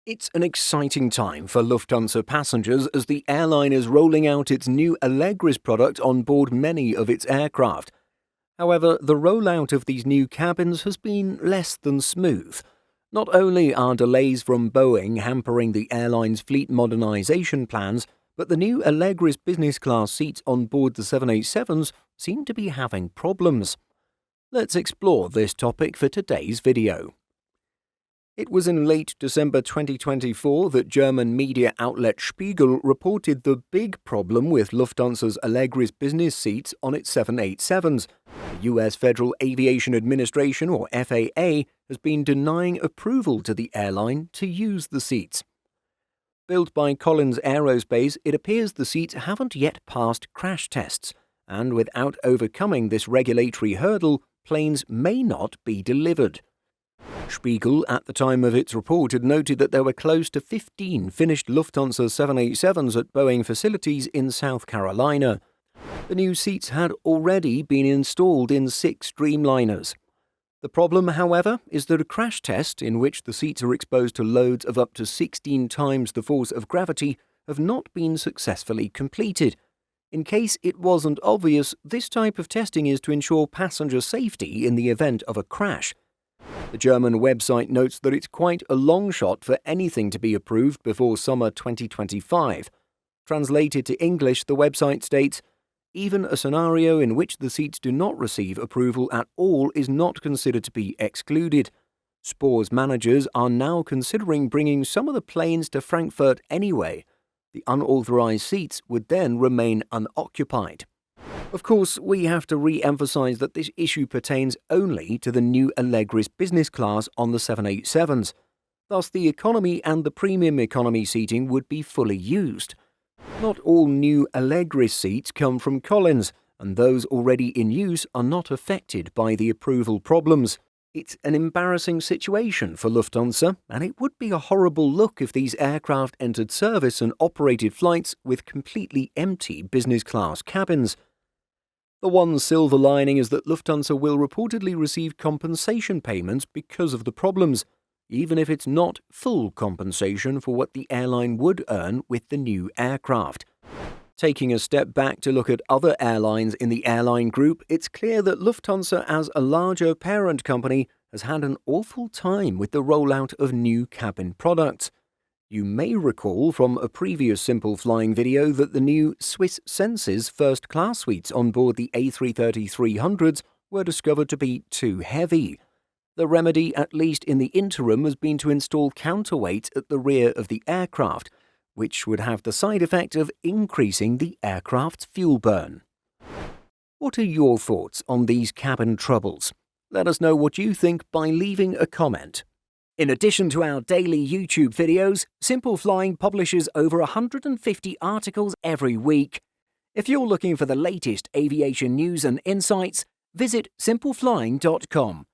It's an exciting time for Lufthansa passengers as the airline is rolling out its new Allegris product on board many of its aircraft. However, the rollout of these new cabins has been less than smooth. Not only are delays from Boeing hampering the airline's fleet modernization plans, but the new Allegris business class seats on board the 787s seem to be having problems. Let's explore this topic for today's video. It was in late December 2024 that German media outlet Spiegel reported the big problem with Lufthansa's Allegris business seats on its 787s. The US Federal Aviation Administration, or FAA, has been denying approval to the airline to use the seats. Built by Collins Aerospace, it appears the seats haven't yet passed crash tests, and without overcoming this regulatory hurdle, planes may not be delivered. Spiegel, at the time of its report, had noted that there were close to 15 finished Lufthansa 787s at Boeing facilities in South Carolina. The new seats had already been installed in 6 Dreamliners. The problem, however, is that a crash test in which the seats are exposed to loads of up to 16 times the force of gravity have not been successfully completed. In case it wasn't obvious, this type of testing is to ensure passenger safety in the event of a crash. The German website notes that it's quite a long shot for anything to be approved before summer 2025. Translated to English, the website states, "Even a scenario in which the seats do not receive approval at all is not considered to be excluded. Spore's managers are now considering bringing some of the planes to Frankfurt anyway. The unauthorized seats would then remain unoccupied." Of course, we have to re-emphasize that this issue pertains only to the new Allegris business class on the 787s. Thus, the economy and the premium economy seating would be fully used. Not all new Allegris seats come from Collins, and those already in use are not affected by the approval problems. It's an embarrassing situation for Lufthansa, and it would be a horrible look if these aircraft entered service and operated flights with completely empty business class cabins. The one silver lining is that Lufthansa will reportedly receive compensation payments because of the problems, even if it's not full compensation for what the airline would earn with the new aircraft. Taking a step back to look at other airlines in the airline group, it's clear that Lufthansa, as a larger parent company, has had an awful time with the rollout of new cabin products. You may recall from a previous Simple Flying video that the new Swiss Senses first-class suites on board the A330-300s were discovered to be too heavy. The remedy, at least in the interim, has been to install counterweights at the rear of the aircraft, which would have the side effect of increasing the aircraft's fuel burn. What are your thoughts on these cabin troubles? Let us know what you think by leaving a comment. In addition to our daily YouTube videos, Simple Flying publishes over 150 articles every week. If you're looking for the latest aviation news and insights, visit simpleflying.com.